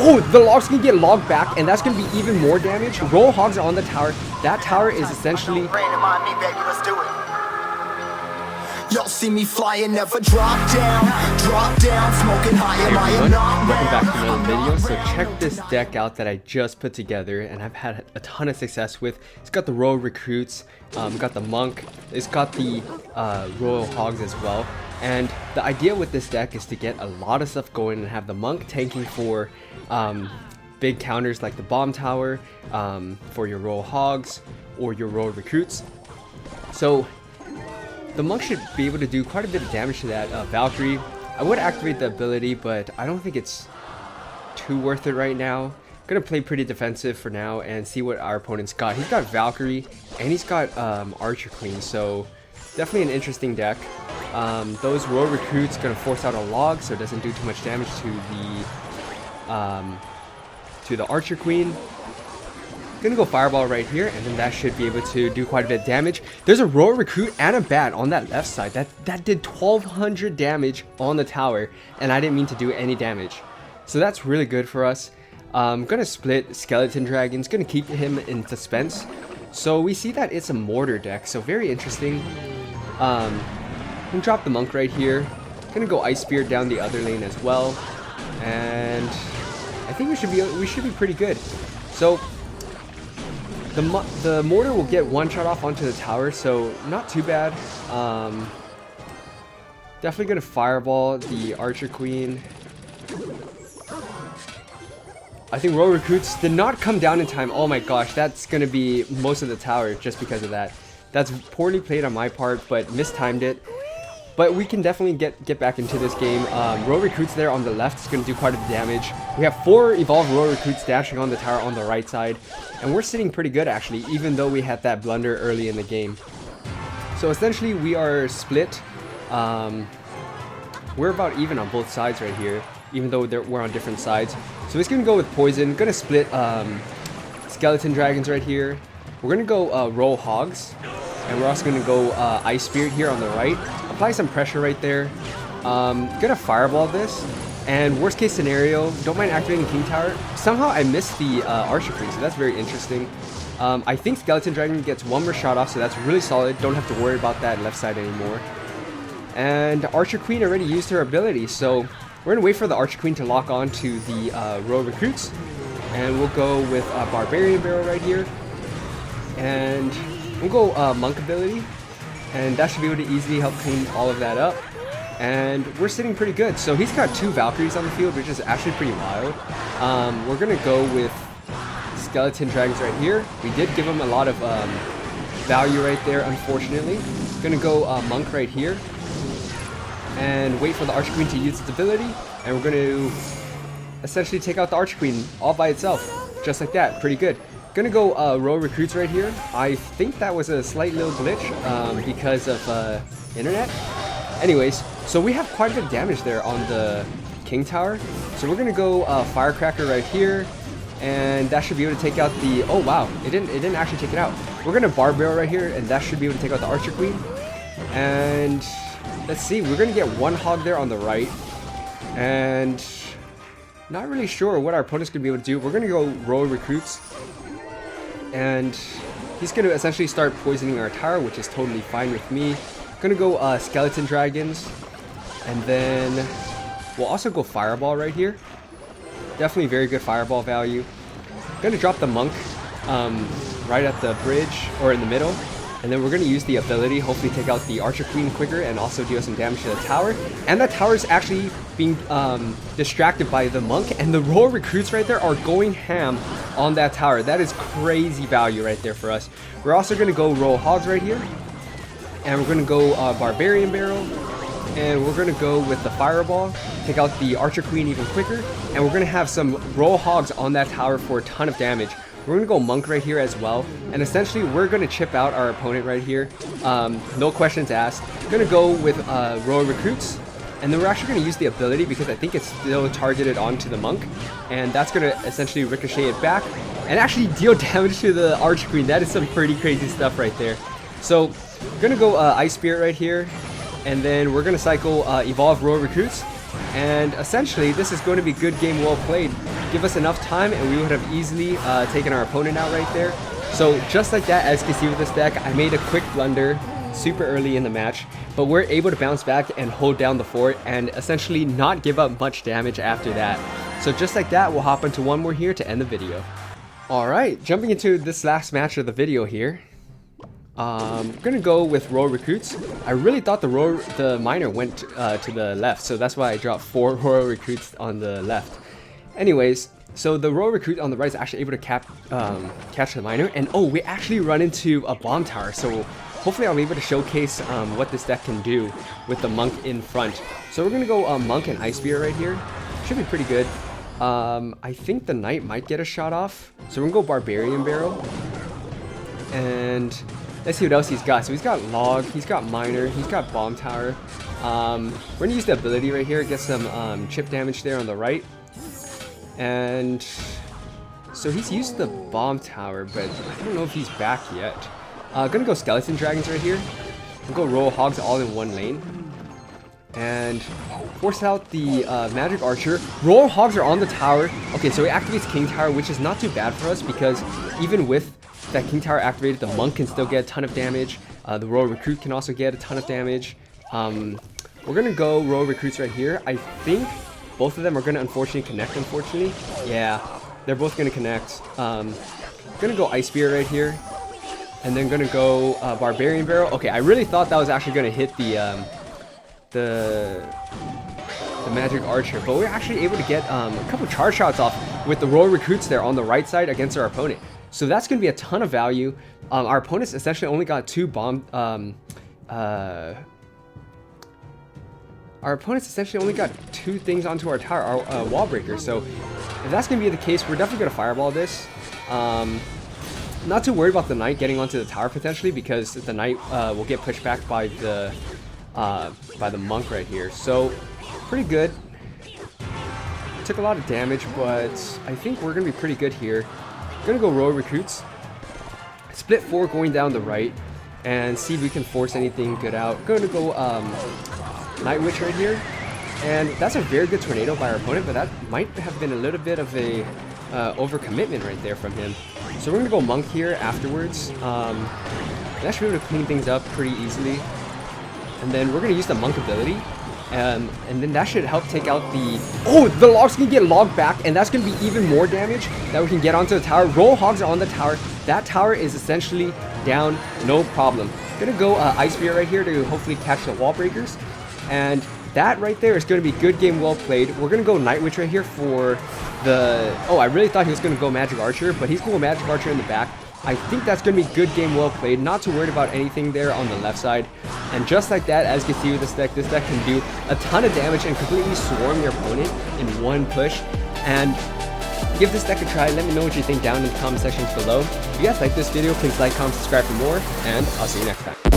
Oh, the log's gonna get logged back, and that's gonna be even more damage. Royal Hogs are on the tower. That tower is essentially... Y'all see me flying, never drop down, smoking high, Hey everyone, welcome back to another video. So check this deck out that I just put together and I've had a ton of success with. It's got the Royal Recruits, got the Monk, it's got the Royal Hogs as well. And the idea with this deck is to get a lot of stuff going and have the Monk tanking for big counters like the Bomb Tower, for your Royal Hogs or your Royal Recruits. So the Monk should be able to do quite a bit of damage to that Valkyrie. I would activate the ability, but I don't think it's too worth it right now. Gonna play pretty defensive for now and see what our opponent's got. He's got Valkyrie and he's got Archer Queen, so definitely an interesting deck. Those Royal Recruits gonna force out a log, so it doesn't do too much damage to the Archer Queen. Gonna go Fireball right here, and then that should be able to do quite a bit of damage. There's a Royal Recruit and a Bat on that left side. That did 1200 damage on the tower, and I didn't mean to do any damage. So that's really good for us. Gonna split Skeleton Dragons, gonna keep him in suspense. So we see that it's a mortar deck, so very interesting. Gonna drop the Monk right here. Gonna go Ice Spirit down the other lane as well, and I think we should be pretty good. So the mortar will get one shot off onto the tower, so not too bad. Definitely gonna Fireball the Archer Queen. I think Royal Recruits did not come down in time. Oh my gosh, that's gonna be most of the tower just because of that. That's poorly played on my part, but mistimed it. But we can definitely get back into this game. Royal Recruits there on the left is going to do quite a bit of damage. We have 4 Evolved Royal Recruits dashing on the tower on the right side. And we're sitting pretty good actually, even though we had that blunder early in the game. So essentially we are split. We're about even on both sides right here, even though we're on different sides. So he's going to go with Poison. Going to split Skeleton Dragons right here. We're going to go Royal Hogs. And we're also going to go Ice Spirit here on the right. Apply some pressure right there. Gonna Fireball this. And worst case scenario, don't mind activating King Tower. Somehow I missed the Archer Queen, so that's very interesting. I think Skeleton Dragon gets one more shot off, so that's really solid. Don't have to worry about that left side anymore. And Archer Queen already used her ability, so we're gonna wait for the Archer Queen to lock on to the Royal Recruits. And we'll go with Barbarian Barrel right here. And we'll go Monk ability, and that should be able to easily help clean all of that up. And we're sitting pretty good. So he's got 2 Valkyries on the field, which is actually pretty wild. We're gonna go with Skeleton Dragons right here. We did give him a lot of value right there, unfortunately. Gonna go Monk right here, and wait for the Archer Queen to use its ability. And we're gonna essentially take out the Archer Queen all by itself, just like that. Pretty good. Gonna go Royal Recruits right here. I think that was a slight little glitch because of internet. Anyways, so we have quite a bit of damage there on the King Tower. So we're gonna go Firecracker right here, and that should be able to take out the... Oh wow, it didn't actually take it out. We're gonna Barb Barrel right here, and that should be able to take out the Archer Queen. And let's see, we're gonna get 1 hog there on the right, and not really sure what our opponent's gonna be able to do. We're gonna go Royal Recruits. And he's going to essentially start poisoning our tower, which is totally fine with me. Going to go Skeleton Dragons. And then we'll also go Fireball right here. Definitely very good Fireball value. Going to drop the Monk right at the bridge, or in the middle. And then we're going to use the ability, hopefully take out the Archer Queen quicker and also deal some damage to the tower. And that tower is actually being distracted by the Monk, and the Royal Recruits right there are going ham on that tower. That is crazy value right there for us. We're also going to go Royal Hogs right here. And we're going to go Barbarian Barrel. And we're going to go with the Fireball, take out the Archer Queen even quicker. And we're going to have some Royal Hogs on that tower for a ton of damage. We're going to go Monk right here as well, and essentially we're going to chip out our opponent right here. No questions asked. Going to go with Royal Recruits, and then we're actually going to use the ability because I think it's still targeted onto the Monk, and that's going to essentially ricochet it back and actually deal damage to the Archer Queen. That is some pretty crazy stuff right there. So going to go Ice Spirit right here, and then we're going to cycle Evolve Royal Recruits, and essentially this is going to be good game well played. give us enough time, and we would have easily taken our opponent out right there. So just like that, as you can see with this deck, I made a quick blunder super early in the match, but we're able to bounce back and hold down the fort and essentially not give up much damage after that. So just like that, we'll hop into one more here to end the video. Alright, jumping into this last match of the video here. I'm gonna go with Royal Recruits. I really thought the miner went to the left, so that's why I dropped 4 Royal Recruits on the left. Anyways, so the Royal Recruit on the right is actually able to catch the miner, and oh, we actually run into a bomb tower, so hopefully I'll be able to showcase what this deck can do with the monk in front. So we're gonna go monk and ice spear right here. Should be pretty good. I think the knight might get a shot off, so we're gonna go barbarian barrel, and let's see what else he's got. So he's got log, he's got miner, he's got bomb tower. We're gonna use the ability right here, get some chip damage there on the right. And so he's used the bomb tower, but I don't know if he's back yet. Gonna go skeleton dragons right here. We'll go Royal Hogs all in one lane. And force out the magic archer. Royal Hogs are on the tower. Okay, so he activates king tower, which is not too bad for us, because even with that king tower activated, the monk can still get a ton of damage. The Royal Recruit can also get a ton of damage. We're gonna go Royal Recruits right here. I think both of them are gonna unfortunately connect, unfortunately. Yeah, they're both gonna connect. Gonna go ice spear right here. And then gonna go barbarian barrel. Okay, I really thought that was actually gonna hit the magic archer, but we're actually able to get a couple charge shots off with the Royal Recruits there on the right side against our opponent. So that's going to be a ton of value. Our opponents essentially only got 2 bomb. Our opponents essentially only got 2 things onto our tower, our wall breaker. So if that's going to be the case, we're definitely going to fireball this. Not too worried about the knight getting onto the tower potentially, because the knight will get pushed back by the monk right here. So pretty good. Took a lot of damage, but I think we're going to be pretty good here. Gonna go Royal Recruits, split 4 going down the right, and see if we can force anything good out. Gonna go Night Witch right here, and that's a very good tornado by our opponent, but that might have been a little bit of a overcommitment right there from him. So we're gonna go Monk here afterwards. That should be able to clean things up pretty easily, and then we're gonna use the Monk ability. And then that should help take out the... Oh, the logs can get logged back, and that's going to be even more damage that we can get onto the tower. Royal Hogs are on the tower. That tower is essentially down, no problem. Gonna go Ice Spear right here to hopefully catch the wall breakers. And that right there is going to be good game, well played. We're going to go Night Witch right here for the... Oh, I really thought he was going to go Magic Archer, but he's going Magic Archer in the back. I think that's going to be good game, well played. Not too worried about anything there on the left side. And just like that, as you can see with this deck can do a ton of damage and completely swarm your opponent in one push. And give this deck a try. Let me know what you think down in the comment sections below. If you guys like this video, please like, comment, subscribe for more, and I'll see you next time.